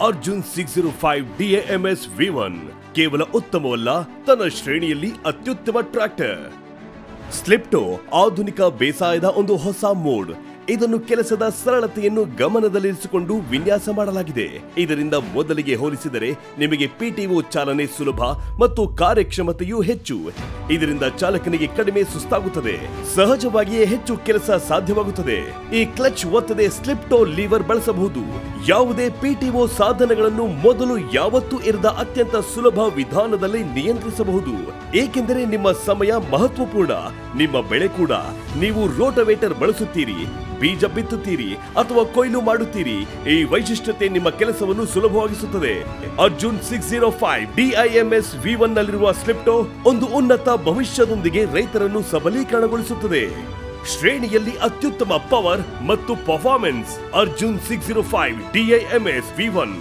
Arjun 605 DAMS V1 ಕೇವಲ ಉತ್ತಮವಲ್ಲ, ತನ್ನ ಶ್ರೇಣಿಯಲ್ಲಿ ಅತ್ಯುತ್ತಮ ಟ್ರ್ಯಾಕ್ಟರ್. ಸ್ಲಿಪ್ಟೋ ಆಧುನಿಕ ಬೇಸಾಯದ ಒಂದು ಹೊಸ ಮೋಡ್. ಇದನ್ನು ಕೆಲಸದ ಸರಳತೆಯನ್ನು ಗಮನದಲ್ಲಿರಿಸಿಕೊಂಡು ವಿನ್ಯಾಸ ಮಾಡಲಾಗಿದೆ. ಇದರಿಂದ ಮೊದಲಿಗೆ ಹೋಲಿಸಿದರೆ ನಿಮಗೆ PTO ಚಾಲನೆ ಸುಲಭ ಮತ್ತು ಕಾರ್ಯಕ್ಷಮತೆಯೂ ಹೆಚ್ಚು. ಇದರಿಂದ ಚಾಲಕನಿಗೆ ಕಡಿಮೆ ಸುಸ್ತಾಗುತ್ತದೆ, ಸಹಜವಾಗಿಯೇ ಹೆಚ್ಚು ಕೆಲಸ ಸಾಧ್ಯವಾಗುತ್ತದೆ. ಈ ಕ್ಲಚ್ ಒತ್ತದೆ ಸ್ಲಿಪ್ಟೋ ಲೀವರ್ ಬಳಸಬಹುದು. ಯಾವುದೇ PTO ಸಾಧನಗಳನ್ನು ಮೊದಲು ಯಾವತ್ತೂ ಇರದ ಅತ್ಯಂತ ಸುಲಭ ವಿಧಾನದಲ್ಲಿ ನಿಯಂತ್ರಿಸಬಹುದು. ಏಕೆಂದರೆ ನಿಮ್ಮ ಸಮಯ ಮಹತ್ವಪೂರ್ಣ, ನಿಮ್ಮ ಬೆಳೆ ಕೂಡ. ನೀವು ರೋಟವೇಟರ್ ಬಳಸುತ್ತೀರಿ, ಬೀಜ ಬಿತ್ತುತ್ತೀರಿ ಅಥವಾ ಕೊಯ್ಲು ಮಾಡುತ್ತೀರಿ, ಈ ವೈಶಿಷ್ಟ್ಯತೆ ನಿಮ್ಮ ಕೆಲಸವನ್ನು ಸುಲಭವಾಗಿಸುತ್ತದೆ. ಅರ್ಜುನ್ 605 DIMS V1 ನಲ್ಲಿರುವ ಸ್ಲಿಪ್ಟೋ ಒಂದು ಉನ್ನತ ಭವಿಷ್ಯದೊಂದಿಗೆ ರೈತರನ್ನು ಸಬಲೀಕರಣಗೊಳಿಸುತ್ತದೆ. ಶ್ರೇಣಿಯಲ್ಲಿ ಅತ್ಯುತ್ತಮ ಪವರ್ ಮತ್ತು ಪರ್ಫಾರ್ಮೆನ್ಸ್. Arjun 605 DIMS V1